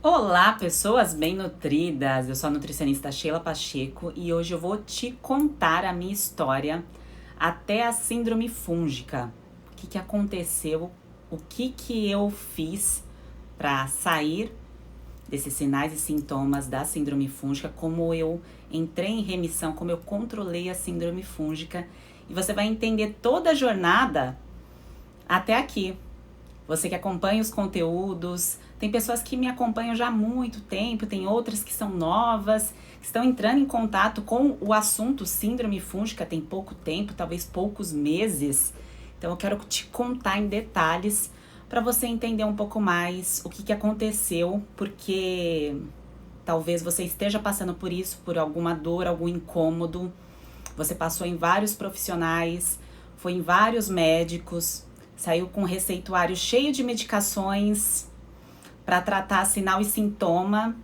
Olá, pessoas bem nutridas! Eu sou a nutricionista Sheila Pacheco e hoje eu vou te contar a minha história até a síndrome fúngica. O que aconteceu, o que eu fiz para sair desses sinais e sintomas da síndrome fúngica, como eu entrei em remissão, como eu controlei a síndrome fúngica. E você vai entender toda a jornada até aqui. Você que acompanha os conteúdos, tem pessoas que me acompanham já há muito tempo, tem outras que são novas, que estão entrando em contato com o assunto síndrome fúngica tem pouco tempo, talvez poucos meses. Então eu quero te contar em detalhes para você entender um pouco mais o que aconteceu, porque talvez você esteja passando por isso, por alguma dor, algum incômodo. Você passou em vários profissionais, foi em vários médicos, saiu com um receituário cheio de medicações para tratar sinal e sintoma,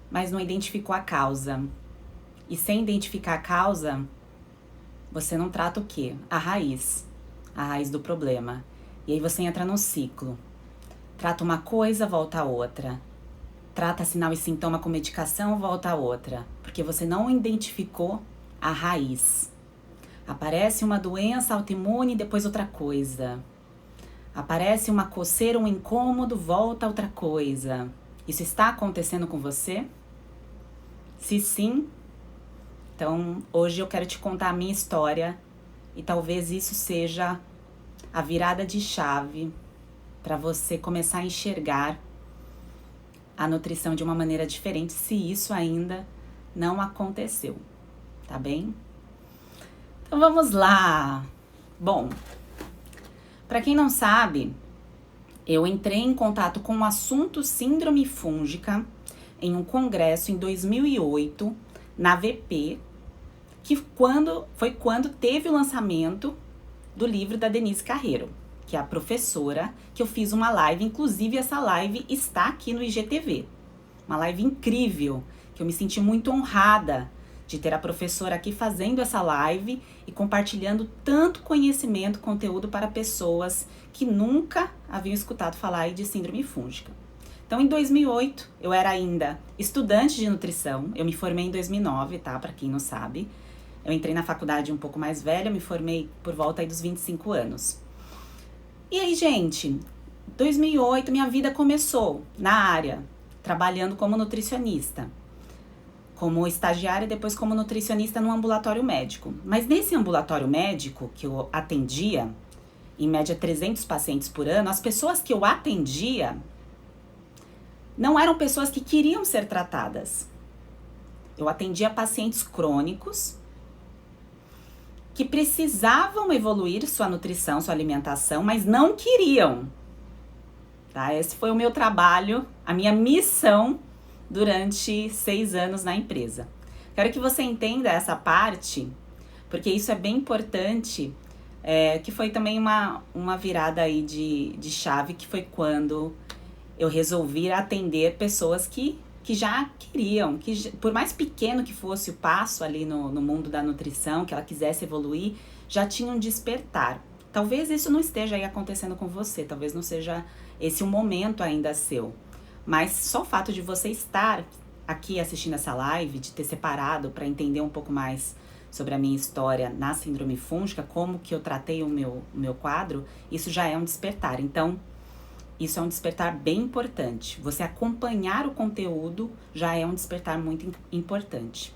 mas não identificou a causa. E sem identificar a causa, você não trata o quê? A raiz do problema. E aí você entra num ciclo. Trata uma coisa, volta a outra. Trata sinal e sintoma com medicação, volta a outra. Porque você não identificou a raiz. Aparece uma doença autoimune, depois outra coisa. Aparece uma coceira, um incômodo, volta outra coisa. Isso está acontecendo com você? Se sim, então hoje eu quero te contar a minha história e talvez isso seja a virada de chave para você começar a enxergar a nutrição de uma maneira diferente, se isso ainda não aconteceu, tá bem? Então vamos lá. Bom, para quem não sabe, eu entrei em contato com o assunto síndrome fúngica em um congresso em 2008, na VP, que foi quando teve o lançamento do livro da Denise Carreiro, que é a professora, que eu fiz uma live, inclusive essa live está aqui no IGTV. Uma live incrível, que eu me senti muito honrada de ter a professora aqui fazendo essa live e compartilhando tanto conhecimento, conteúdo para pessoas que nunca haviam escutado falar de síndrome fúngica. Então, em 2008, eu era ainda estudante de nutrição, eu me formei em 2009, tá? Para quem não sabe. Eu entrei na faculdade um pouco mais velha, me formei por volta aí dos 25 anos. E aí, gente, 2008, minha vida começou na área, trabalhando como nutricionista. Como estagiária e depois como nutricionista no ambulatório médico. Mas nesse ambulatório médico que eu atendia, em média 300 pacientes por ano, as pessoas que eu atendia não eram pessoas que queriam ser tratadas. Eu atendia pacientes crônicos que precisavam evoluir sua nutrição, sua alimentação, mas não queriam. Tá? Esse foi o meu trabalho, a minha missão durante 6 anos na empresa. Quero que você entenda essa parte, porque isso é bem importante, que foi também uma virada aí de chave, que foi quando eu resolvi atender pessoas que já queriam, por mais pequeno que fosse o passo ali no mundo da nutrição, que ela quisesse evoluir, já tinham um despertar. Talvez isso não esteja aí acontecendo com você, talvez não seja esse um momento ainda seu. Mas só o fato de você estar aqui assistindo essa live, de ter separado para entender um pouco mais sobre a minha história na síndrome fúngica, como que eu tratei o meu quadro, isso já é um despertar. Então, isso é um despertar bem importante. Você acompanhar o conteúdo já é um despertar muito importante.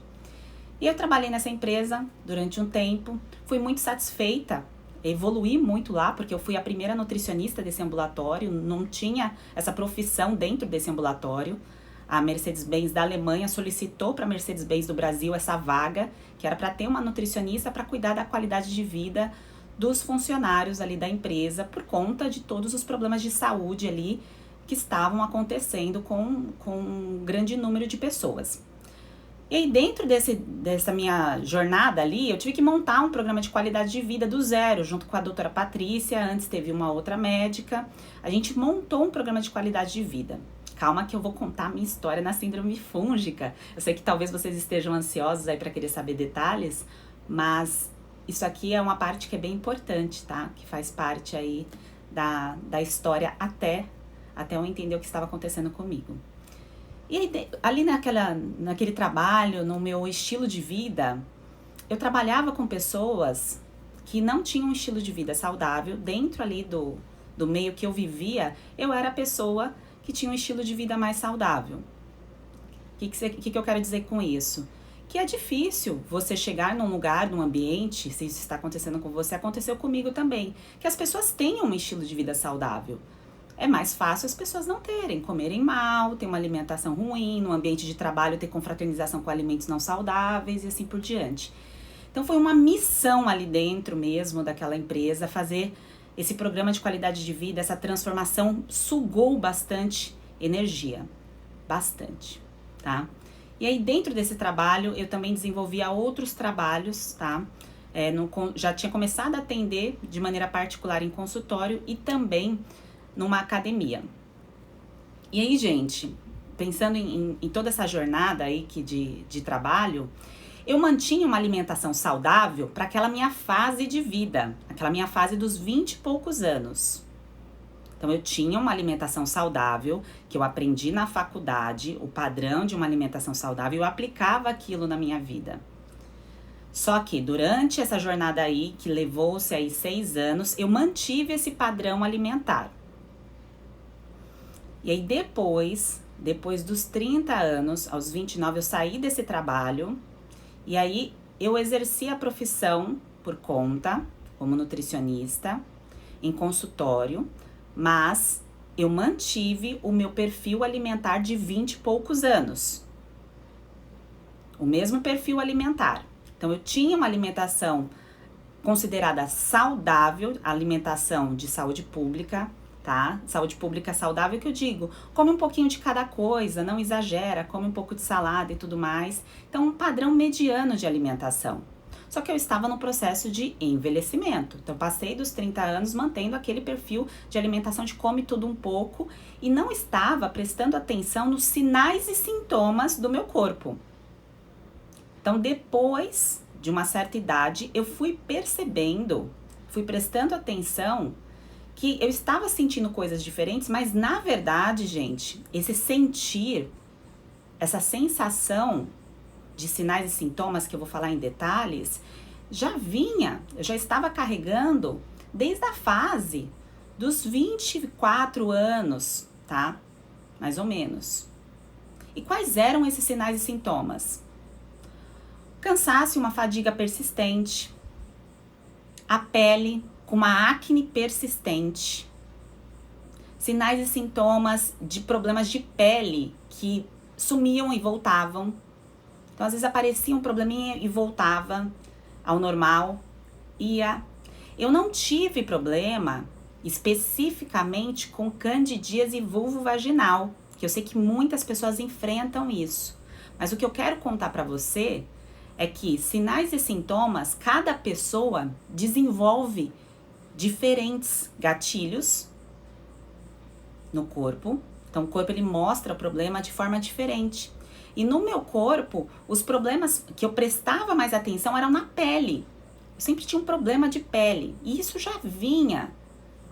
E eu trabalhei nessa empresa durante um tempo, fui muito satisfeita, evoluí muito lá, porque eu fui a primeira nutricionista desse ambulatório, não tinha essa profissão dentro desse ambulatório. A Mercedes-Benz da Alemanha solicitou para a Mercedes-Benz do Brasil essa vaga, que era para ter uma nutricionista para cuidar da qualidade de vida dos funcionários ali da empresa, por conta de todos os problemas de saúde ali que estavam acontecendo com um grande número de pessoas. E aí, dentro dessa minha jornada ali, eu tive que montar um programa de qualidade de vida do zero, junto com a doutora Patrícia, antes teve uma outra médica. A gente montou um programa de qualidade de vida. Calma que eu vou contar a minha história na síndrome fúngica. Eu sei que talvez vocês estejam ansiosos aí para querer saber detalhes, mas isso aqui é uma parte que é bem importante, tá? Que faz parte aí da história até eu entender o que estava acontecendo comigo. E aí, ali naquele trabalho, no meu estilo de vida, eu trabalhava com pessoas que não tinham um estilo de vida saudável. Dentro ali do meio que eu vivia, eu era a pessoa que tinha um estilo de vida mais saudável. O que eu quero dizer com isso? Que é difícil você chegar num lugar, num ambiente, se isso está acontecendo com você, aconteceu comigo também, que as pessoas tenham um estilo de vida saudável. É mais fácil as pessoas não terem, comerem mal, ter uma alimentação ruim, no ambiente de trabalho ter confraternização com alimentos não saudáveis e assim por diante. Então foi uma missão ali dentro mesmo daquela empresa fazer esse programa de qualidade de vida, essa transformação sugou bastante energia, bastante, tá? E aí dentro desse trabalho eu também desenvolvia outros trabalhos, tá? Já tinha começado a atender de maneira particular em consultório e também numa academia. E aí, gente, pensando em toda essa jornada aí de trabalho, eu mantinha uma alimentação saudável para aquela minha fase de vida, aquela minha fase dos 20 e poucos anos. Então, eu tinha uma alimentação saudável, que eu aprendi na faculdade, o padrão de uma alimentação saudável, eu aplicava aquilo na minha vida. Só que durante essa jornada aí, que levou-se aí 6 anos, eu mantive esse padrão alimentar. E aí depois dos 30 anos, aos 29, eu saí desse trabalho e aí eu exerci a profissão por conta, como nutricionista, em consultório, mas eu mantive o meu perfil alimentar de 20 e poucos anos. O mesmo perfil alimentar. Então eu tinha uma alimentação considerada saudável, alimentação de saúde pública, tá? Saúde pública saudável que eu digo, come um pouquinho de cada coisa, não exagera, come um pouco de salada e tudo mais. Então, um padrão mediano de alimentação. Só que eu estava no processo de envelhecimento. Então, passei dos 30 anos mantendo aquele perfil de alimentação de come tudo um pouco e não estava prestando atenção nos sinais e sintomas do meu corpo. Então, depois de uma certa idade, eu fui percebendo, fui prestando atenção que eu estava sentindo coisas diferentes, mas na verdade, gente, esse sentir, essa sensação de sinais e sintomas que eu vou falar em detalhes, eu já estava carregando desde a fase dos 24 anos, tá? Mais ou menos. E quais eram esses sinais e sintomas? Cansaço e uma fadiga persistente, a pele com uma acne persistente, sinais e sintomas de problemas de pele que sumiam e voltavam. Então, às vezes aparecia um probleminha e voltava ao normal. Eu não tive problema especificamente com candidíase vulvovaginal, que eu sei que muitas pessoas enfrentam isso. Mas o que eu quero contar para você é que sinais e sintomas, cada pessoa desenvolve diferentes gatilhos no corpo. Então, o corpo ele mostra o problema de forma diferente. E no meu corpo, os problemas que eu prestava mais atenção eram na pele. Eu sempre tinha um problema de pele. E isso já vinha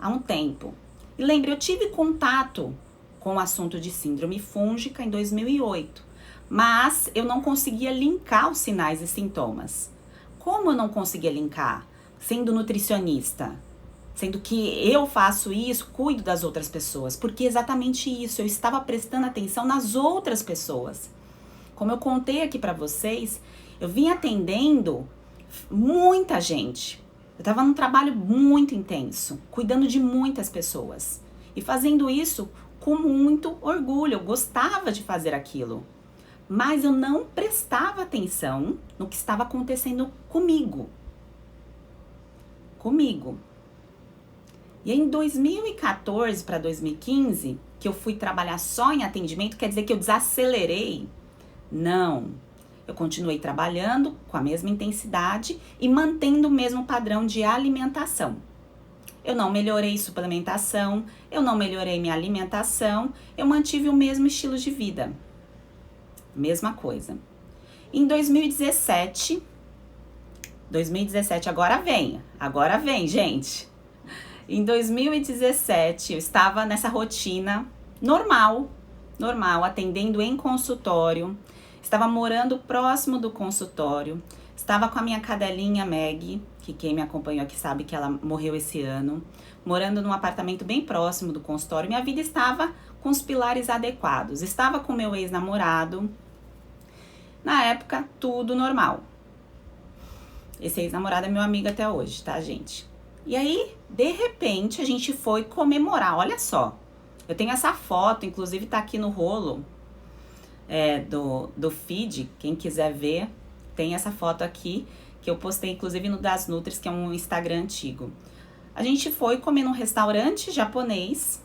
há um tempo. E lembre, eu tive contato com o assunto de síndrome fúngica em 2008. Mas eu não conseguia linkar os sinais e sintomas. Como eu não conseguia linkar? Sendo nutricionista. Sendo que eu faço isso, cuido das outras pessoas. Porque exatamente isso, eu estava prestando atenção nas outras pessoas. Como eu contei aqui pra vocês, eu vim atendendo muita gente. Eu estava num trabalho muito intenso, cuidando de muitas pessoas. E fazendo isso com muito orgulho, eu gostava de fazer aquilo. Mas eu não prestava atenção no que estava acontecendo comigo. E em 2014 para 2015, que eu fui trabalhar só em atendimento, quer dizer que eu desacelerei? Não. Eu continuei trabalhando com a mesma intensidade e mantendo o mesmo padrão de alimentação. Eu não melhorei suplementação, eu não melhorei minha alimentação, eu mantive o mesmo estilo de vida. Mesma coisa. Em 2017, agora vem, gente. Em 2017, eu estava nessa rotina normal, normal, atendendo em consultório. Estava morando próximo do consultório. Estava com a minha cadelinha Meg, que quem me acompanhou aqui sabe que ela morreu esse ano, morando num apartamento bem próximo do consultório. Minha vida estava com os pilares adequados. Estava com meu ex-namorado. Na época, tudo normal. Esse ex-namorado é meu amigo até hoje, tá, gente? E aí, de repente, a gente foi comemorar. Olha só, eu tenho essa foto, inclusive tá aqui no rolo do feed. Quem quiser ver, tem essa foto aqui, que eu postei inclusive no Das Nutris, que é um Instagram antigo. A gente foi comer num restaurante japonês.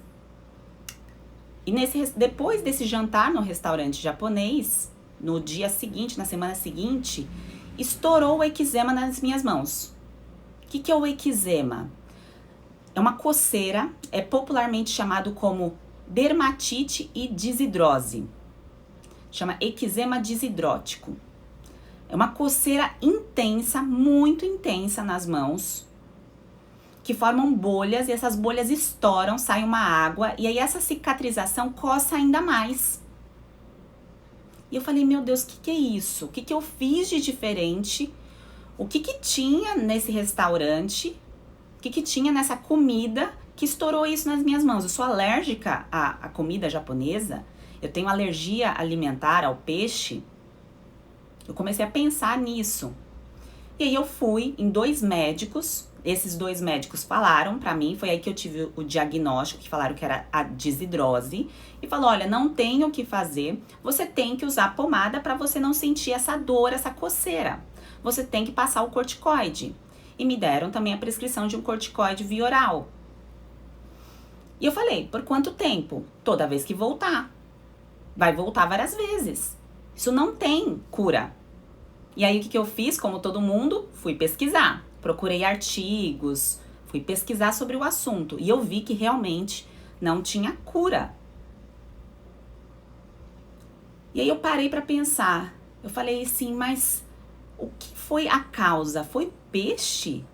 E depois desse jantar no restaurante japonês, no dia seguinte, na semana seguinte, estourou o eczema nas minhas mãos. O que é o eczema? É uma coceira, é popularmente chamado como dermatite e desidrose. Chama eczema desidrótico. É uma coceira intensa, muito intensa nas mãos, que formam bolhas e essas bolhas estouram, sai uma água e aí essa cicatrização coça ainda mais. E eu falei, meu Deus, o que é isso? O que eu fiz de diferente? O que tinha nesse restaurante? O que tinha nessa comida que estourou isso nas minhas mãos? Eu sou alérgica à comida japonesa, eu tenho alergia alimentar ao peixe. Eu comecei a pensar nisso. E aí eu fui em 2 médicos, esses 2 médicos falaram pra mim, foi aí que eu tive o diagnóstico, que falaram que era a desidrose, e falou, olha, não tem o que fazer, você tem que usar pomada pra você não sentir essa dor, essa coceira. Você tem que passar o corticoide. E me deram também a prescrição de um corticoide via oral. E eu falei, por quanto tempo? Toda vez que voltar. Vai voltar várias vezes. Isso não tem cura. E aí o que eu fiz, como todo mundo? Fui pesquisar. Procurei artigos, fui pesquisar sobre o assunto. E eu vi que realmente não tinha cura. E aí eu parei para pensar. Eu falei assim, mas o que foi a causa? Foi o peixe?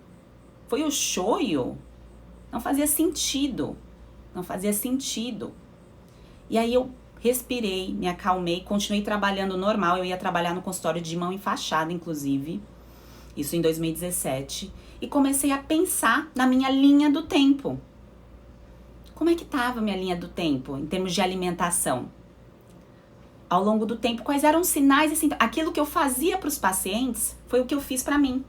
Foi o shoyu? Não fazia sentido. Não fazia sentido. E aí eu respirei, me acalmei, continuei trabalhando normal. Eu ia trabalhar no consultório de mão enfaixada, inclusive. Isso em 2017. E comecei a pensar na minha linha do tempo. Como é que estava a minha linha do tempo, em termos de alimentação? Ao longo do tempo, quais eram os sinais e sintomas? Aquilo que eu fazia para os pacientes foi o que eu fiz para mim.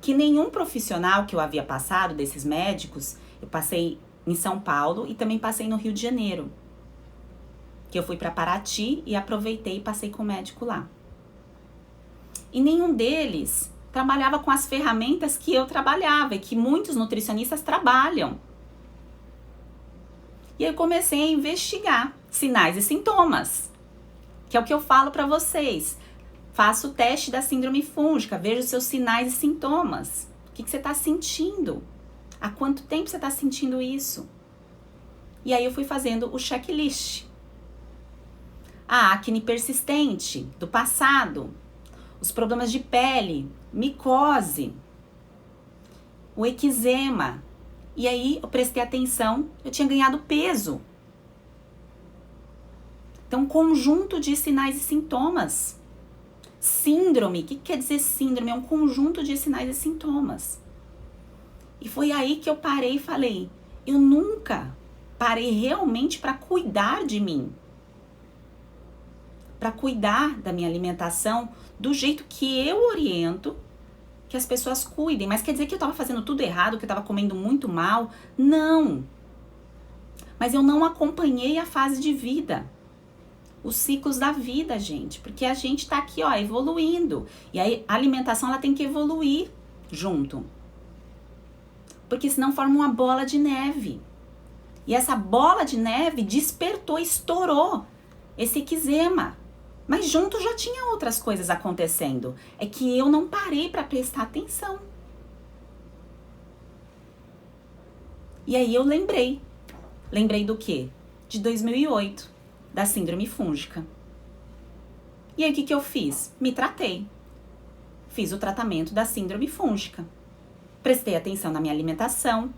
Que nenhum profissional que eu havia passado, desses médicos, eu passei em São Paulo e também passei no Rio de Janeiro. Que eu fui para Paraty e aproveitei e passei com o médico lá. E nenhum deles trabalhava com as ferramentas que eu trabalhava e que muitos nutricionistas trabalham. E aí eu comecei a investigar sinais e sintomas, que é o que eu falo para vocês. Faça o teste da síndrome fúngica, veja os seus sinais e sintomas. O que você está sentindo? Há quanto tempo você está sentindo isso? E aí eu fui fazendo o checklist. A acne persistente do passado, os problemas de pele, micose, o eczema. E aí eu prestei atenção, eu tinha ganhado peso. Então, um conjunto de sinais e sintomas. Síndrome, o que quer dizer síndrome? É um conjunto de sinais e sintomas. E foi aí que eu parei e falei, eu nunca parei realmente para cuidar de mim. Para cuidar da minha alimentação do jeito que eu oriento que as pessoas cuidem. Mas quer dizer que eu estava fazendo tudo errado, que eu estava comendo muito mal? Não. Mas eu não acompanhei a fase de vida. Os ciclos da vida, gente. Porque a gente tá aqui, ó, evoluindo. E aí a alimentação, ela tem que evoluir junto. Porque senão forma uma bola de neve. E essa bola de neve despertou, estourou esse eczema. Mas junto já tinha outras coisas acontecendo. É que eu não parei para prestar atenção. E aí eu lembrei. Lembrei do quê? De 2008, da síndrome fúngica. E aí o que eu fiz? Me tratei. Fiz o tratamento da síndrome fúngica. Prestei atenção na minha alimentação.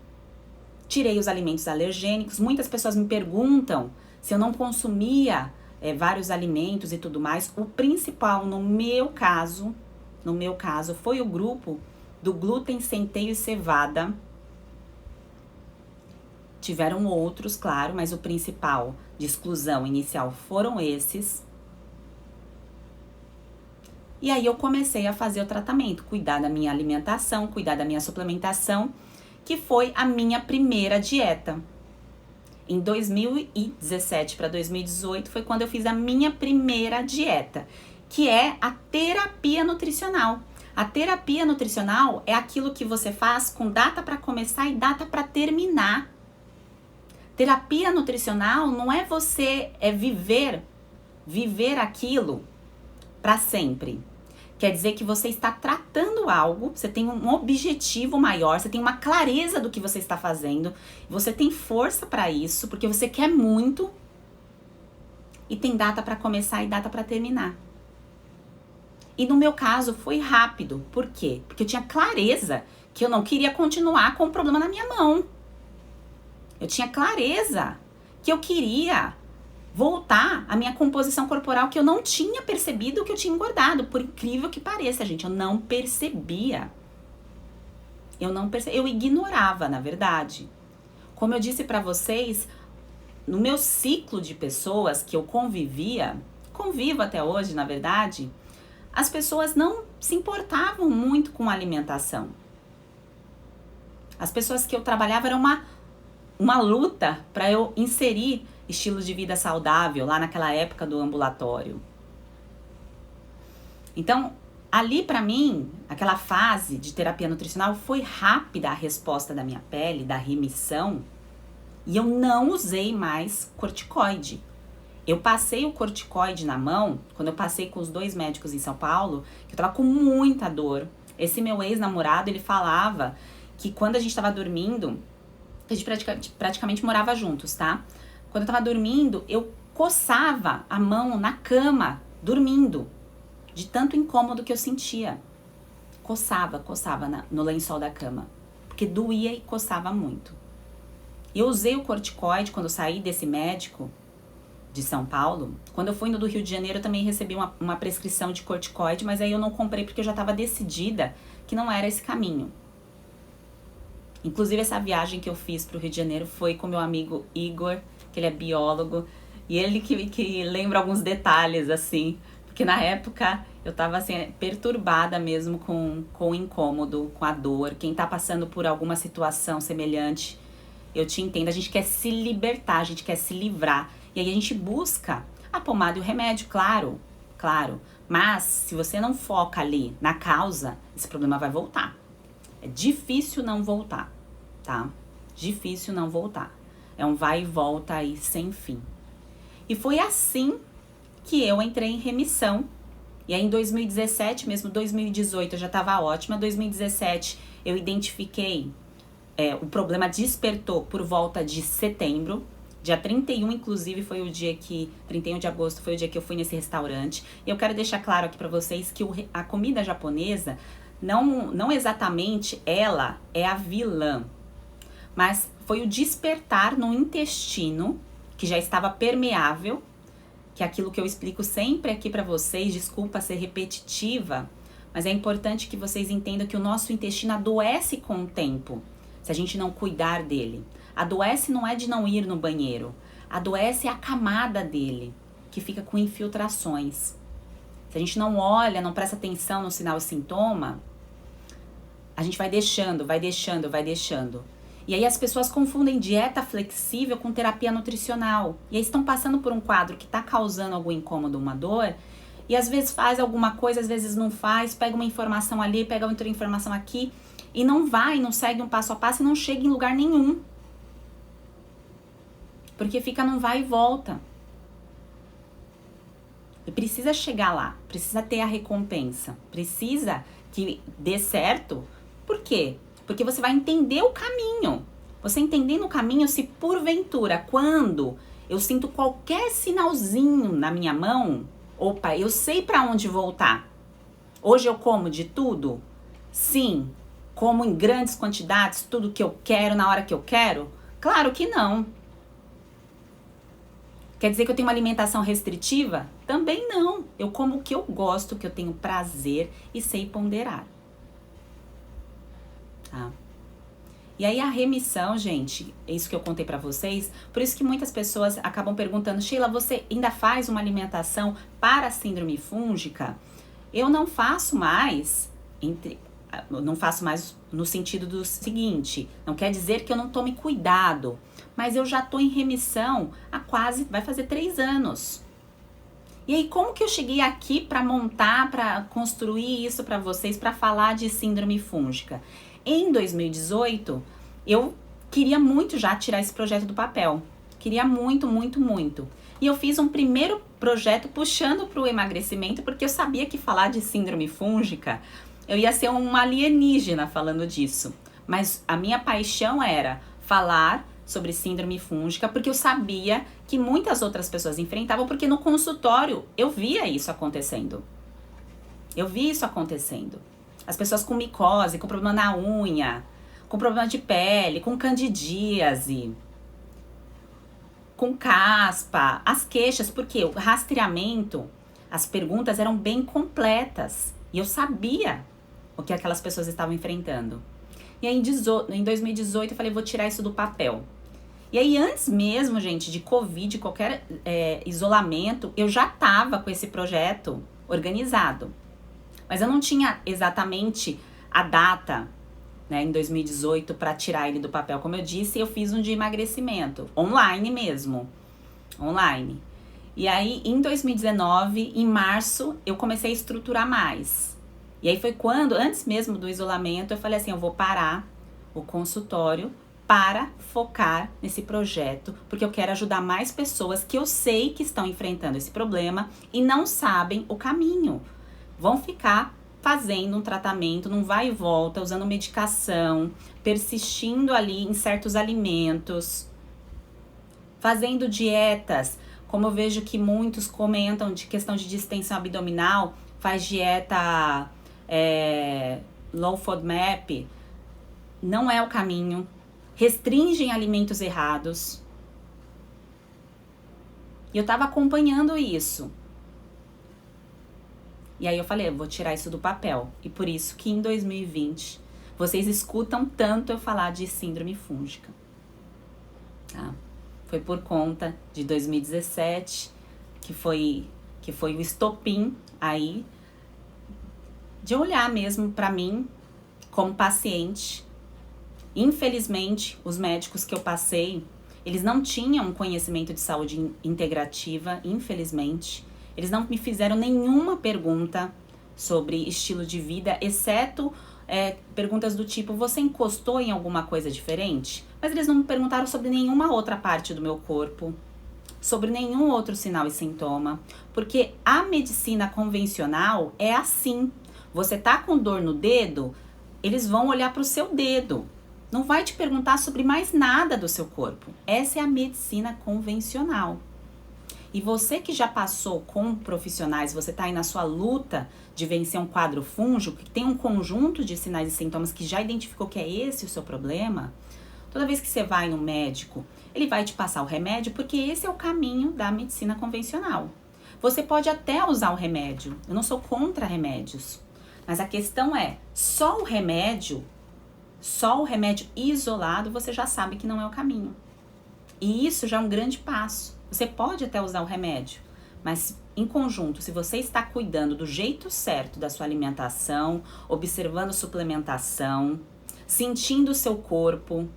Tirei os alimentos alergênicos. Muitas pessoas me perguntam se eu não consumia vários alimentos e tudo mais, o principal no meu caso, foi o grupo do glúten, centeio e cevada. Tiveram outros, claro, mas o principal de exclusão inicial foram esses. E aí eu comecei a fazer o tratamento, cuidar da minha alimentação, cuidar da minha suplementação, que foi a minha primeira dieta. Em 2017 para 2018 foi quando eu fiz a minha primeira dieta, que é a terapia nutricional. A terapia nutricional é aquilo que você faz com data para começar e data para terminar. Terapia nutricional não é você viver aquilo para sempre. Quer dizer que você está tratando algo, você tem um objetivo maior, você tem uma clareza do que você está fazendo, você tem força para isso, porque você quer muito e tem data para começar e data para terminar. E no meu caso foi rápido. Por quê? Porque eu tinha clareza que eu não queria continuar com o problema na minha mão. Eu tinha clareza que eu queria voltar à minha composição corporal, que eu não tinha percebido que eu tinha engordado. Por incrível que pareça, gente, eu não percebia. Eu ignorava, na verdade. Como eu disse pra vocês, no meu ciclo de pessoas que eu convivo até hoje, na verdade, as pessoas não se importavam muito com a alimentação. As pessoas que eu trabalhava era uma luta para eu inserir estilo de vida saudável lá naquela época do ambulatório. Então, ali para mim, aquela fase de terapia nutricional foi rápida a resposta da minha pele, da remissão, e eu não usei mais corticoide. Eu passei o corticoide na mão, quando eu passei com os 2 médicos em São Paulo, que eu tava com muita dor. Esse meu ex-namorado, ele falava que quando a gente tava dormindo, a gente praticamente morava juntos, tá? Quando eu tava dormindo, eu coçava a mão na cama, dormindo, de tanto incômodo que eu sentia. Coçava no lençol da cama, porque doía e coçava muito. Eu usei o corticoide quando eu saí desse médico de São Paulo. Quando eu fui no do Rio de Janeiro, eu também recebi uma prescrição de corticoide, mas aí eu não comprei porque eu já estava decidida que não era esse caminho. Inclusive, essa viagem que eu fiz pro Rio de Janeiro foi com meu amigo Igor, que ele é biólogo, e ele que lembra alguns detalhes, assim, porque na época eu tava, assim, perturbada mesmo com o incômodo, com a dor. Quem tá passando por alguma situação semelhante, eu te entendo, a gente quer se libertar, a gente quer se livrar, e aí a gente busca a pomada e o remédio, claro, mas se você não foca ali na causa, esse problema vai voltar. É difícil não voltar, tá? Difícil não voltar. É um vai e volta aí sem fim. E foi assim que eu entrei em remissão. E aí em 2017, mesmo 2018 eu já estava ótima. 2017 eu identifiquei, o problema despertou por volta de setembro. Dia 31, inclusive, 31 de agosto foi o dia que eu fui nesse restaurante. E eu quero deixar claro aqui pra vocês que a comida japonesa, não exatamente ela é a vilã, mas foi o despertar no intestino, que já estava permeável, que é aquilo que eu explico sempre aqui pra vocês, desculpa ser repetitiva, mas é importante que vocês entendam que o nosso intestino adoece com o tempo, se a gente não cuidar dele. Adoece não é de não ir no banheiro, adoece a camada dele, que fica com infiltrações. Se a gente não olha, não presta atenção no sinal e sintoma, a gente vai deixando. E aí as pessoas confundem dieta flexível com terapia nutricional. E aí estão passando por um quadro que está causando algum incômodo, uma dor, e às vezes faz alguma coisa, às vezes não faz, pega uma informação ali, pega outra informação aqui, e não segue um passo a passo e não chega em lugar nenhum. Porque fica num vai e volta. E precisa chegar lá, precisa ter a recompensa, precisa que dê certo. Por quê? Porque você vai entender o caminho. Você entendendo o caminho, se porventura, quando eu sinto qualquer sinalzinho na minha mão, opa, eu sei para onde voltar. Hoje eu como de tudo? Sim. Como em grandes quantidades, tudo que eu quero, na hora que eu quero? Claro que não. Quer dizer que eu tenho uma alimentação restritiva? Também não. Eu como o que eu gosto, que eu tenho prazer e sei ponderar. Tá? E aí a remissão, gente, é isso que eu contei pra vocês, por isso que muitas pessoas acabam perguntando, Sheila, você ainda faz uma alimentação para a síndrome fúngica? Eu não faço mais, não faço mais no sentido do seguinte, não quer dizer que eu não tome cuidado, mas eu já tô em remissão há vai fazer 3 anos. E aí, como que eu cheguei aqui para montar, para construir isso para vocês, para falar de síndrome fúngica? Em 2018, eu queria muito já tirar esse projeto do papel. Queria muito, muito, muito. E eu fiz um primeiro projeto puxando para o emagrecimento, porque eu sabia que falar de síndrome fúngica, eu ia ser uma alienígena falando disso. Mas a minha paixão era falar sobre síndrome fúngica, porque eu sabia que muitas outras pessoas enfrentavam, porque no consultório eu via isso acontecendo. Eu vi isso acontecendo. As pessoas com micose, com problema na unha, com problema de pele, com candidíase, com caspa, as queixas, porque o rastreamento, as perguntas eram bem completas. E eu sabia o que aquelas pessoas estavam enfrentando. E aí em 2018 eu falei, vou tirar isso do papel. E aí antes mesmo, gente, de Covid, qualquer isolamento, eu já tava com esse projeto organizado. Mas eu não tinha exatamente a data, né, em 2018 para tirar ele do papel. Como eu disse, eu fiz um de emagrecimento, online mesmo, online. E aí, em 2019, em março, eu comecei a estruturar mais. E aí foi quando, antes mesmo do isolamento, eu falei assim, eu vou parar o consultório para focar nesse projeto, porque eu quero ajudar mais pessoas que eu sei que estão enfrentando esse problema e não sabem o caminho. Vão ficar fazendo um tratamento, num vai e volta, usando medicação, persistindo ali em certos alimentos, fazendo dietas, como eu vejo que muitos comentam de questão de distensão abdominal, faz dieta low FODMAP, não é o caminho, restringem alimentos errados. E eu tava acompanhando isso. E aí eu falei, eu vou tirar isso do papel. E por isso que em 2020, vocês escutam tanto eu falar de síndrome fúngica. Tá? Foi por conta de 2017, que foi o estopim aí, de olhar mesmo pra mim, como paciente. Infelizmente, os médicos que eu passei, eles não tinham conhecimento de saúde integrativa, infelizmente. Eles não me fizeram nenhuma pergunta sobre estilo de vida, exceto perguntas do tipo, você encostou em alguma coisa diferente? Mas eles não me perguntaram sobre nenhuma outra parte do meu corpo, sobre nenhum outro sinal e sintoma, porque a medicina convencional é assim. Você tá com dor no dedo, eles vão olhar para o seu dedo. Não vai te perguntar sobre mais nada do seu corpo. Essa é a medicina convencional. E você que já passou com profissionais, você está aí na sua luta de vencer um quadro fúngico, que tem um conjunto de sinais e sintomas que já identificou que é esse o seu problema, toda vez que você vai no médico, ele vai te passar o remédio, porque esse é o caminho da medicina convencional. Você pode até usar o remédio, eu não sou contra remédios, mas a questão é, só o remédio isolado, você já sabe que não é o caminho. E isso já é um grande passo. Você pode até usar o remédio, mas em conjunto, se você está cuidando do jeito certo da sua alimentação, observando suplementação, sentindo o seu corpo,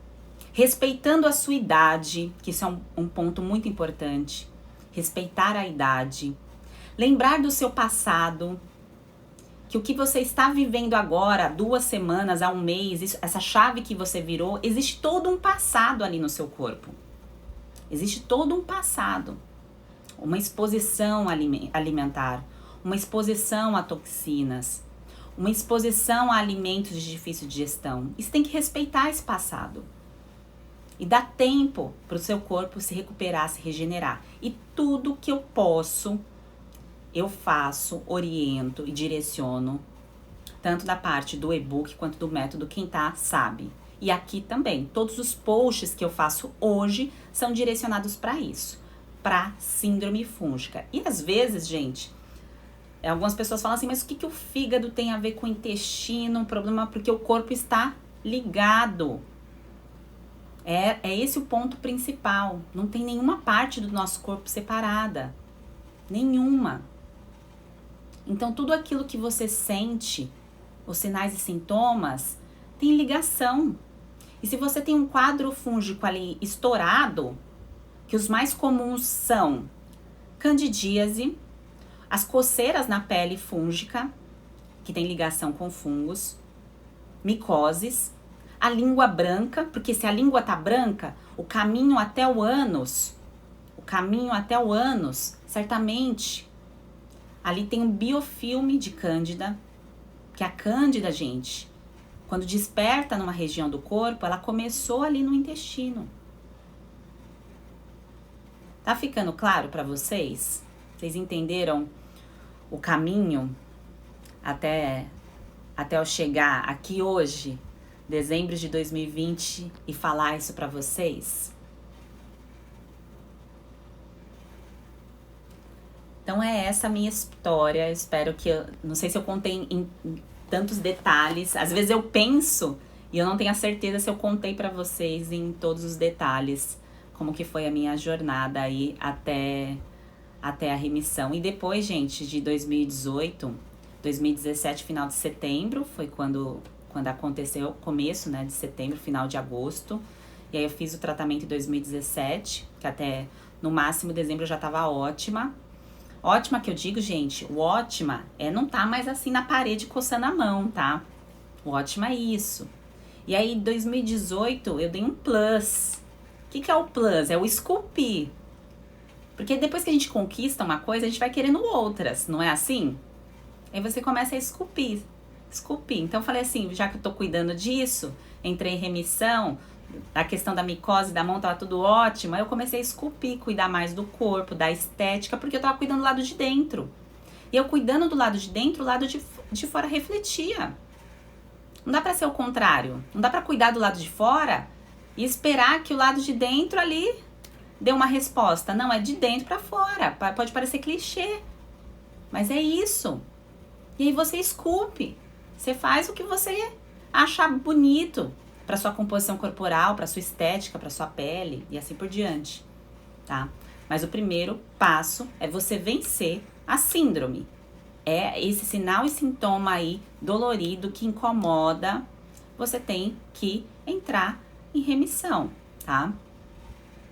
respeitando a sua idade, que isso é um ponto muito importante, respeitar a idade, lembrar do seu passado, que o que você está vivendo agora, 2 semanas, há um mês, essa chave que você virou, existe todo um passado ali no seu corpo. Existe todo um passado, uma exposição alimentar, uma exposição a toxinas, uma exposição a alimentos de difícil digestão. Isso tem que respeitar esse passado. E dar tempo para o seu corpo se recuperar, se regenerar. E tudo que eu posso, eu faço, oriento e direciono, tanto da parte do e-book quanto do método Quem Tá sabe. E aqui também, todos os posts que eu faço hoje são direcionados para isso. para síndrome fúngica. E às vezes, gente, algumas pessoas falam assim, mas o que o fígado tem a ver com o intestino? Um problema porque o corpo está ligado. É esse o ponto principal. Não tem nenhuma parte do nosso corpo separada. Nenhuma. Então, tudo aquilo que você sente, os sinais e sintomas, tem ligação. E se você tem um quadro fúngico ali estourado, que os mais comuns são candidíase, as coceiras na pele fúngica, que tem ligação com fungos, micoses, a língua branca, porque se a língua tá branca, o caminho até o ânus, certamente, ali tem um biofilme de cândida, que a cândida, gente, quando desperta numa região do corpo, ela começou ali no intestino. Tá ficando claro para vocês? Vocês entenderam o caminho até eu chegar aqui hoje, dezembro de 2020, e falar isso para vocês? Então é essa a minha história. Espero que não sei se eu contei em tantos detalhes. Às vezes eu penso e eu não tenho a certeza se eu contei para vocês em todos os detalhes como que foi a minha jornada aí até a remissão. E depois, gente, de 2018, 2017, final de setembro, foi quando aconteceu, começo, né, de setembro, final de agosto. E aí eu fiz o tratamento em 2017, que até no máximo dezembro eu já tava ótima. Ótima que eu digo, gente, o ótima é não tá mais assim na parede coçando a mão, tá? O ótima é isso. E aí, em 2018, eu dei um plus. O que é o plus? É o esculpir. Porque depois que a gente conquista uma coisa, a gente vai querendo outras, não é assim? Aí você começa a esculpir. Então eu falei assim, já que eu tô cuidando disso, entrei em remissão, a questão da micose da mão tava tudo ótimo, aí eu comecei a esculpir, cuidar mais do corpo, da estética, porque eu tava cuidando do lado de dentro. E eu cuidando do lado de dentro, o lado de fora refletia. Não dá pra ser o contrário. Não dá pra cuidar do lado de fora e esperar que o lado de dentro ali dê uma resposta. Não, é de dentro pra fora. Pode parecer clichê, mas é isso. E aí você esculpe. Você faz o que você achar bonito para sua composição corporal, para sua estética, para sua pele e assim por diante, tá? Mas o primeiro passo é você vencer a síndrome. É esse sinal e sintoma aí dolorido que incomoda, você tem que entrar em remissão, tá?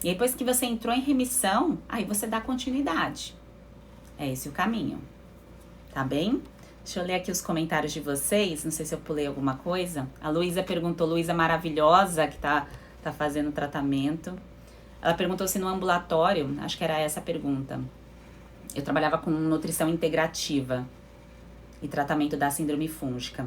E depois que você entrou em remissão, aí você dá continuidade. É esse o caminho, tá bem? Deixa eu ler aqui os comentários de vocês, não sei se eu pulei alguma coisa. A Luísa perguntou, Luísa maravilhosa, que tá fazendo tratamento. Ela perguntou se no ambulatório, acho que era essa a pergunta. Eu trabalhava com nutrição integrativa e tratamento da síndrome fúngica.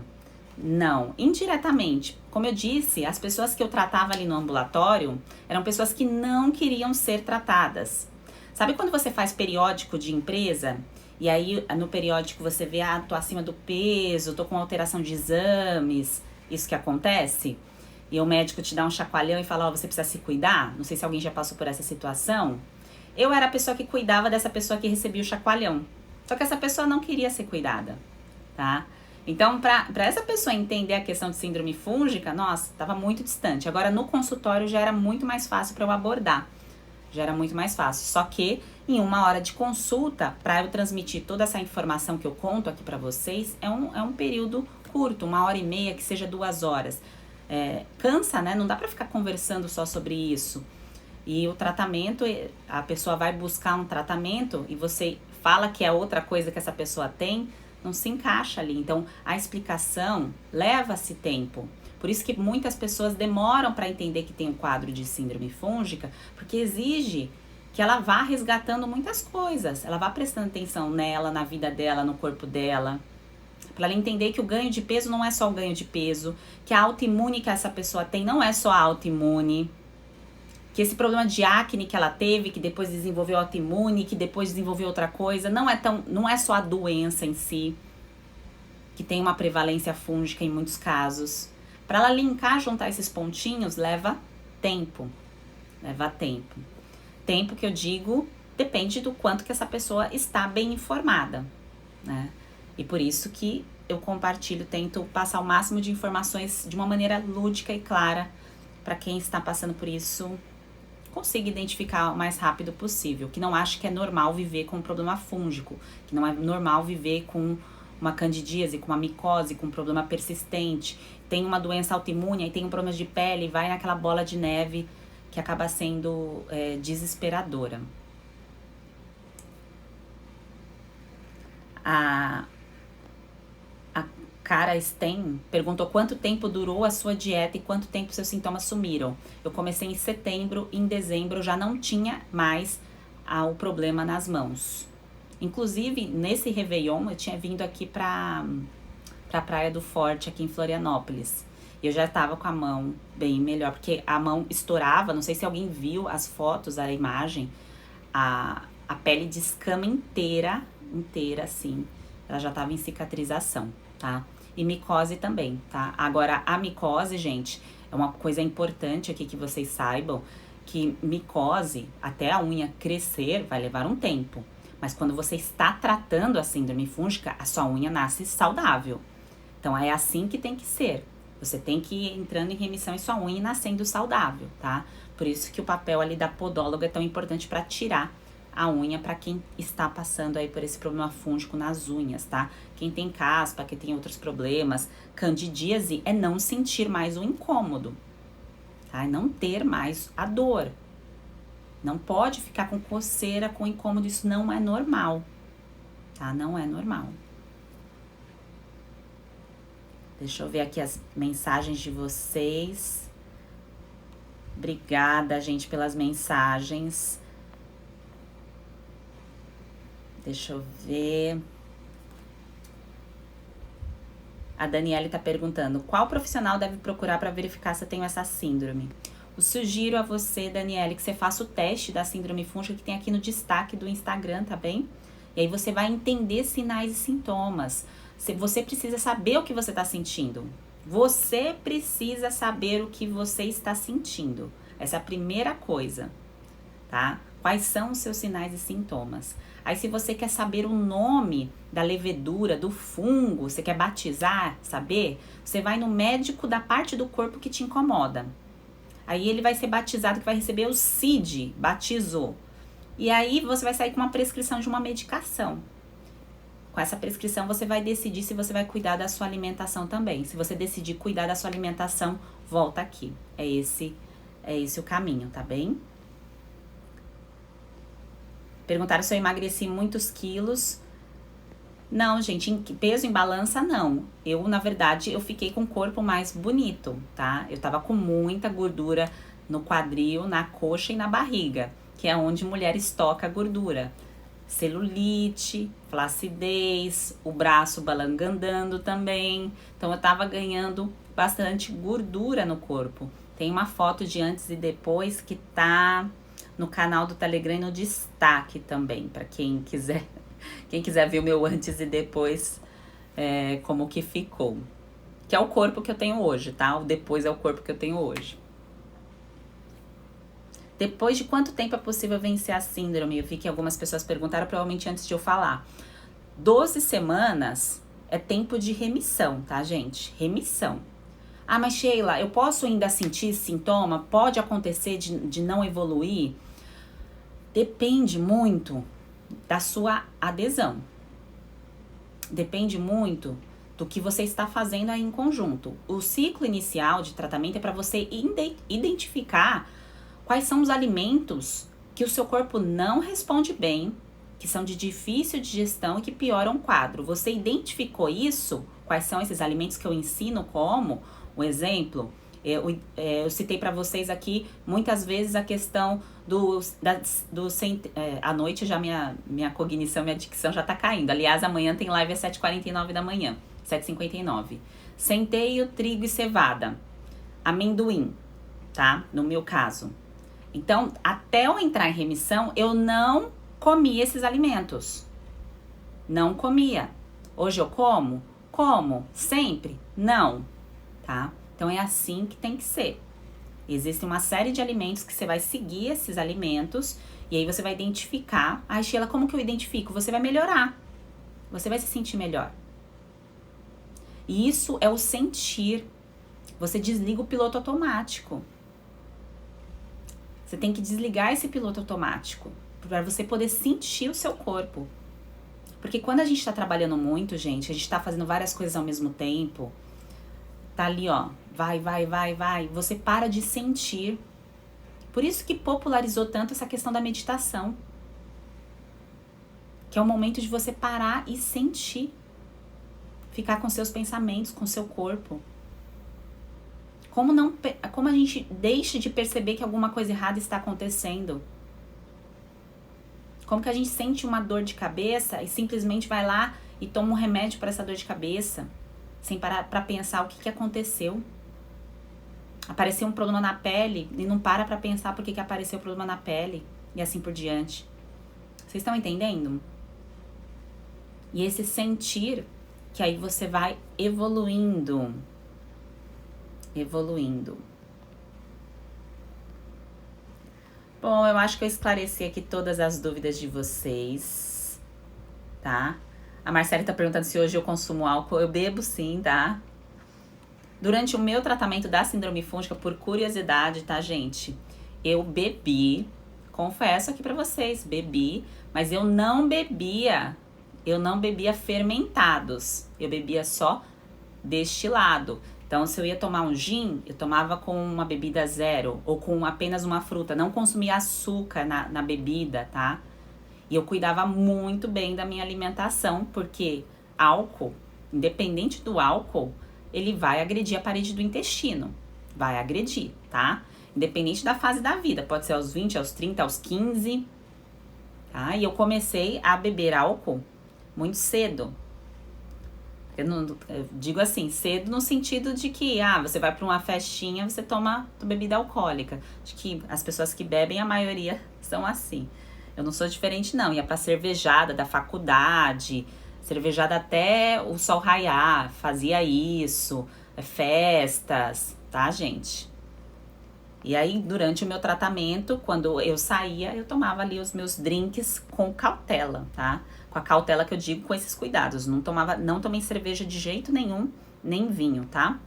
Não, indiretamente. Como eu disse, as pessoas que eu tratava ali no ambulatório eram pessoas que não queriam ser tratadas. Sabe quando você faz periódico de empresa? E aí, no periódico, você vê, tô acima do peso, tô com alteração de exames, isso que acontece. E o médico te dá um chacoalhão e fala, você precisa se cuidar. Não sei se alguém já passou por essa situação. Eu era a pessoa que cuidava dessa pessoa que recebia o chacoalhão. Só que essa pessoa não queria ser cuidada, tá? Então, pra essa pessoa entender a questão de síndrome fúngica, nossa, tava muito distante. Agora, no consultório, já era muito mais fácil para eu abordar. Já era muito mais fácil. Só que em 1 hora de consulta, para eu transmitir toda essa informação que eu conto aqui para vocês, é um período curto, 1h30, que seja 2 horas. Cansa, né? Não dá para ficar conversando só sobre isso. E o tratamento, a pessoa vai buscar um tratamento e você fala que é outra coisa que essa pessoa tem, não se encaixa ali. Então, a explicação leva-se tempo. Por isso que muitas pessoas demoram para entender que tem um quadro de síndrome fúngica, porque exige que ela vá resgatando muitas coisas, ela vá prestando atenção nela, na vida dela, no corpo dela, para ela entender que o ganho de peso não é só o ganho de peso, que a autoimune que essa pessoa tem não é só a autoimune, que esse problema de acne que ela teve, que depois desenvolveu autoimune, que depois desenvolveu outra coisa, não é só a doença em si, que tem uma prevalência fúngica em muitos casos. Para ela linkar, juntar esses pontinhos, leva tempo. Leva tempo. Tempo que eu digo depende do quanto que essa pessoa está bem informada, né? E por isso que eu compartilho, tento passar o máximo de informações de uma maneira lúdica e clara para quem está passando por isso consiga identificar o mais rápido possível, que não acha que é normal viver com um problema fúngico, que não é normal viver com uma candidíase, com uma micose, com um problema persistente, tem uma doença autoimune, aí tem um problema de pele, vai naquela bola de neve que acaba sendo desesperadora. A Cara Sten perguntou quanto tempo durou a sua dieta e quanto tempo seus sintomas sumiram. Eu comecei em setembro, em dezembro eu já não tinha mais o problema nas mãos. Inclusive, nesse Réveillon, eu tinha vindo aqui pra Praia do Forte, aqui em Florianópolis. E eu já tava com a mão bem melhor, porque a mão estourava, não sei se alguém viu as fotos, a imagem, a pele de escama inteira, assim, ela já tava em cicatrização, tá? E micose também, tá? Agora, a micose, gente, é uma coisa importante aqui que vocês saibam, que micose, até a unha crescer, vai levar um tempo. Mas quando você está tratando a síndrome fúngica, a sua unha nasce saudável. Então, é assim que tem que ser. Você tem que ir entrando em remissão em sua unha e nascendo saudável, tá? Por isso que o papel ali da podóloga é tão importante para tirar a unha para quem está passando aí por esse problema fúngico nas unhas, tá? Quem tem caspa, quem tem outros problemas, candidíase é não sentir mais o incômodo, tá? É não ter mais a dor. Não pode ficar com coceira, com incômodo, isso não é normal, tá? Não é normal. Deixa eu ver aqui as mensagens de vocês. Obrigada, gente, pelas mensagens. Deixa eu ver. A Daniele tá perguntando, qual profissional deve procurar para verificar se eu tenho essa síndrome? Eu sugiro a você, Daniele, que você faça o teste da síndrome fúngica que tem aqui no destaque do Instagram, tá bem? E aí você vai entender sinais e sintomas. Você precisa saber o que você está sentindo. Você precisa saber o que você está sentindo. Essa é a primeira coisa, tá? Quais são os seus sinais e sintomas? Aí, se você quer saber o nome da levedura, do fungo, você quer batizar, saber, você vai no médico da parte do corpo que te incomoda. Aí ele vai ser batizado, que vai receber o CID, batizou. E aí você vai sair com uma prescrição de uma medicação. Com essa prescrição você vai decidir se você vai cuidar da sua alimentação também. Se você decidir cuidar da sua alimentação, volta aqui. É esse o caminho, tá bem? Perguntaram se eu emagreci muitos quilos. Não, gente, peso em balança, não. Eu, na verdade, eu fiquei com o corpo mais bonito, tá? Eu tava com muita gordura no quadril, na coxa e na barriga, que é onde mulher estoca gordura. Celulite, flacidez, o braço balangandando também. Então, eu tava ganhando bastante gordura no corpo. Tem uma foto de antes e depois que tá no canal do Telegram e no destaque também, para quem quiser ver o meu antes e depois, como que ficou. Que é o corpo que eu tenho hoje, tá? O depois é o corpo que eu tenho hoje. Depois de quanto tempo é possível vencer a síndrome? Eu vi que algumas pessoas perguntaram, provavelmente antes de eu falar. 12 semanas é tempo de remissão, tá, gente? Remissão. Ah, mas Sheila, eu posso ainda sentir sintoma? Pode acontecer de não evoluir? Depende muito da sua adesão. Depende muito do que você está fazendo aí em conjunto. O ciclo inicial de tratamento é para você identificar quais são os alimentos que o seu corpo não responde bem, que são de difícil digestão e que pioram o quadro. Você identificou isso? Quais são esses alimentos que eu ensino como? O exemplo, eu citei para vocês aqui muitas vezes a questão à noite já minha cognição, minha dicção já tá caindo. Aliás, amanhã tem live às 7h49 da manhã, 7h59. Centeio, trigo e cevada, amendoim, tá? No meu caso. Então, até eu entrar em remissão, eu não comia esses alimentos. Não comia. Hoje eu como? Como? Sempre? Não. Tá? Então, é assim que tem que ser. Existe uma série de alimentos que você vai seguir esses alimentos E aí você vai identificar. Ai, Sheila, como que eu identifico? Você vai melhorar. Você vai se sentir melhor. E isso é o sentir. Você desliga o piloto automático. Você tem que desligar esse piloto automático para você poder sentir o seu corpo. Porque quando a gente tá trabalhando muito, gente, a gente tá fazendo várias coisas ao mesmo tempo, tá ali, ó, vai, você para de sentir. Por isso que popularizou tanto essa questão da meditação. Que é o momento de você parar e sentir. Ficar com seus pensamentos, com seu corpo. Como a gente deixa de perceber que alguma coisa errada está acontecendo? Como que a gente sente uma dor de cabeça e simplesmente vai lá e toma um remédio para essa dor de cabeça, sem parar para pensar o que aconteceu? Apareceu um problema na pele e não para pensar por que apareceu o problema na pele e assim por diante. Vocês estão entendendo? E esse sentir, que aí você vai evoluindo. Bom, eu acho que eu esclareci aqui todas as dúvidas de vocês, tá? A Marcela tá perguntando se hoje eu consumo álcool. Eu bebo sim, tá? Durante o meu tratamento da síndrome fúngica, por curiosidade, tá, gente? Eu bebi, confesso aqui pra vocês, bebi, mas eu não bebia fermentados. Eu bebia só destilado. Então, se eu ia tomar um gin, eu tomava com uma bebida zero ou com apenas uma fruta. Não consumia açúcar na bebida, tá? E eu cuidava muito bem da minha alimentação, porque álcool, independente do álcool, ele vai agredir a parede do intestino. Vai agredir, tá? Independente da fase da vida. Pode ser aos 20, aos 30, aos 15. Tá? E eu comecei a beber álcool muito cedo. Eu digo assim, cedo no sentido de que, você vai para uma festinha, você toma bebida alcoólica. Acho que as pessoas que bebem, a maioria são assim. Eu não sou diferente, não. Ia pra cervejada da faculdade, cervejada até o sol raiar, fazia isso, festas, tá, gente? E aí, durante o meu tratamento, quando eu saía, eu tomava ali os meus drinks com cautela, tá? Com a cautela que eu digo, com esses cuidados. Não tomei cerveja de jeito nenhum, nem vinho, tá?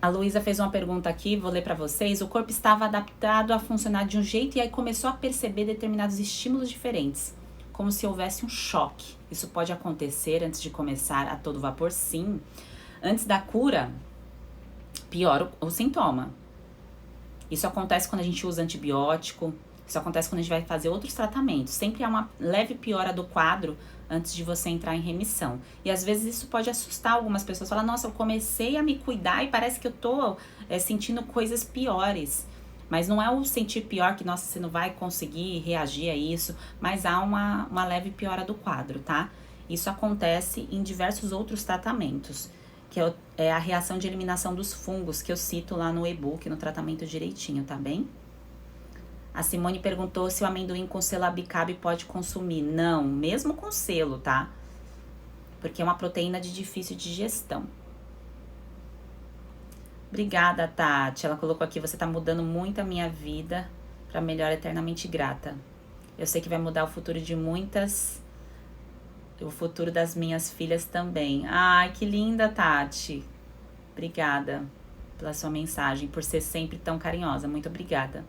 A Luísa fez uma pergunta aqui, vou ler pra vocês. O corpo estava adaptado a funcionar de um jeito e aí começou a perceber determinados estímulos diferentes, como se houvesse um choque. Isso pode acontecer antes de começar a todo vapor? Sim. Antes da cura, piora o sintoma. Isso acontece quando a gente usa antibiótico, isso acontece quando a gente vai fazer outros tratamentos. Sempre há uma leve piora do quadro antes de você entrar em remissão. E às vezes isso pode assustar algumas pessoas. Falar, nossa, eu comecei a me cuidar e parece que eu tô sentindo coisas piores. Mas não é o sentir pior que, nossa, você não vai conseguir reagir a isso, mas há uma leve piora do quadro, tá? Isso acontece em diversos outros tratamentos, que é a reação de eliminação dos fungos, que eu cito lá no e-book, no tratamento direitinho, tá bem? A Simone perguntou se o amendoim com selo abicabe pode consumir. Não, mesmo com selo, tá? Porque é uma proteína de difícil digestão. Obrigada, Tati. Ela colocou aqui, você tá mudando muito a minha vida pra melhor, eternamente grata. Eu sei que vai mudar o futuro de muitas, o futuro das minhas filhas também. Ai, que linda, Tati. Obrigada pela sua mensagem, por ser sempre tão carinhosa. Muito obrigada.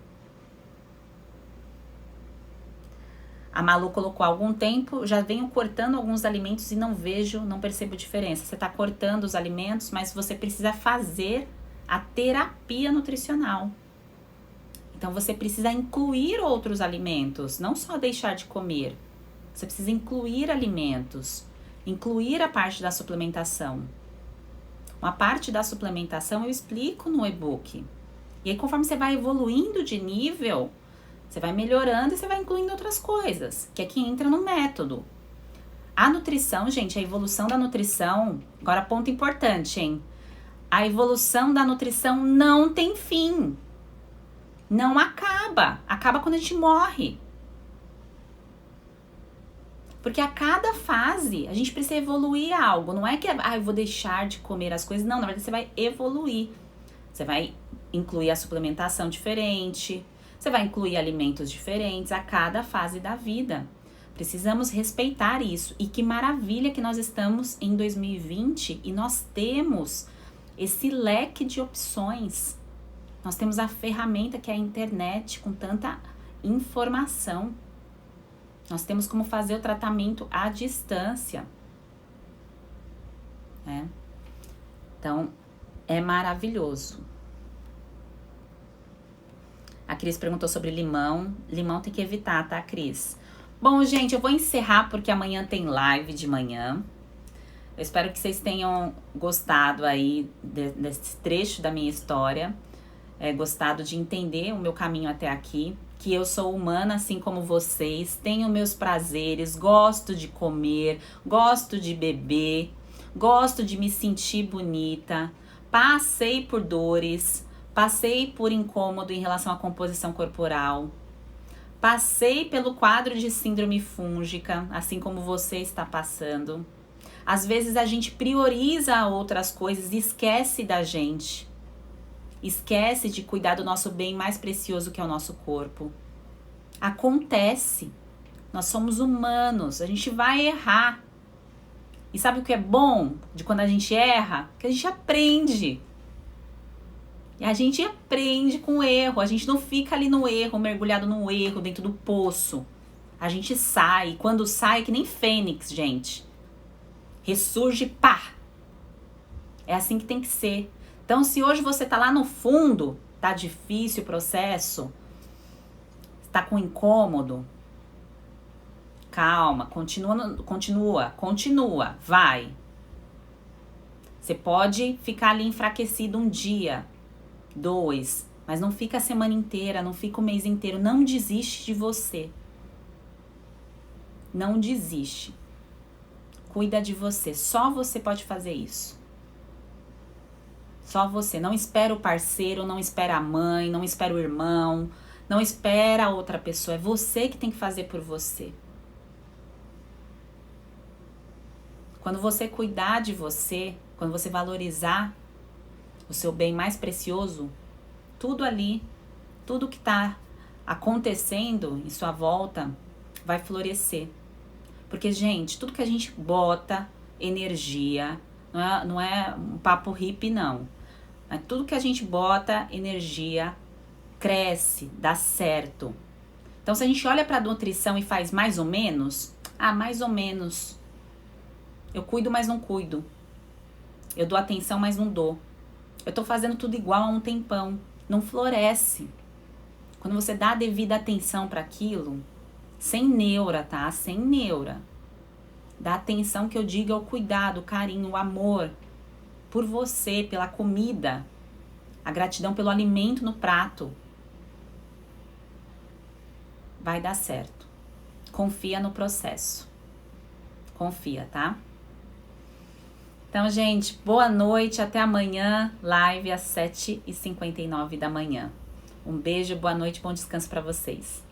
A Malu colocou há algum tempo, já venho cortando alguns alimentos e não percebo diferença. Você tá cortando os alimentos, mas você precisa fazer a terapia nutricional. Então você precisa incluir outros alimentos, não só deixar de comer. Você precisa incluir alimentos, incluir a parte da suplementação. Uma parte da suplementação eu explico no e-book. E aí, conforme você vai evoluindo de nível, você vai melhorando e você vai incluindo outras coisas, que aqui entra no método. A nutrição, gente, a evolução da nutrição, agora ponto importante, hein? A evolução da nutrição não tem fim. Não acaba. Acaba quando a gente morre. Porque a cada fase, a gente precisa evoluir algo. Não é que, eu vou deixar de comer as coisas. Não, na verdade, você vai evoluir. Você vai incluir a suplementação diferente. Você vai incluir alimentos diferentes a cada fase da vida. Precisamos respeitar isso. E que maravilha que nós estamos em 2020 e nós temos esse leque de opções. Nós temos a ferramenta que é a internet com tanta informação. Nós temos como fazer o tratamento à distância. Então, é maravilhoso. A Cris perguntou sobre limão. Limão tem que evitar, tá, Cris? Bom, gente, eu vou encerrar porque amanhã tem live de manhã. Eu espero que vocês tenham gostado aí desse trecho da minha história. Gostado de entender o meu caminho até aqui. Que eu sou humana assim como vocês. Tenho meus prazeres, gosto de comer, gosto de beber, gosto de me sentir bonita. Passei por dores. Passei por incômodo em relação à composição corporal. Passei pelo quadro de síndrome fúngica, assim como você está passando. Às vezes a gente prioriza outras coisas e esquece da gente. Esquece de cuidar do nosso bem mais precioso que é o nosso corpo. Acontece. Nós somos humanos, a gente vai errar. E sabe o que é bom de quando a gente erra? Que a gente aprende. E a gente aprende com o erro, a gente não fica ali no erro, mergulhado no erro, dentro do poço. A gente sai, quando sai é que nem fênix, gente. Ressurge, pá! É assim que tem que ser. Então, se hoje você tá lá no fundo, tá difícil o processo, tá com incômodo, calma, continua, vai. Você pode ficar ali enfraquecido um dia, 2, mas não fica a semana inteira, não fica o mês inteiro. Não desiste de você. Não desiste. Cuida de você. Só você pode fazer isso. Só você. Não espera o parceiro, não espera a mãe, não espera o irmão, não espera a outra pessoa. É você que tem que fazer por você. Quando você cuidar de você, quando você valorizar o seu bem mais precioso, tudo ali, tudo que está acontecendo em sua volta vai florescer. Porque, gente, tudo que a gente bota energia, não é um papo hippie, não. Mas tudo que a gente bota energia cresce, dá certo. Então, se a gente olha para a nutrição e faz mais ou menos, mais ou menos. Eu cuido, mas não cuido. Eu dou atenção, mas não dou. Eu tô fazendo tudo igual há um tempão. Não floresce. Quando você dá a devida atenção para aquilo, sem neura, tá? Sem neura. Dá atenção que eu digo é o cuidado, o carinho, o amor por você, pela comida. A gratidão pelo alimento no prato. Vai dar certo. Confia no processo. Confia, tá? Então, gente, boa noite, até amanhã, live às 7h59 da manhã. Um beijo, boa noite, bom descanso para vocês.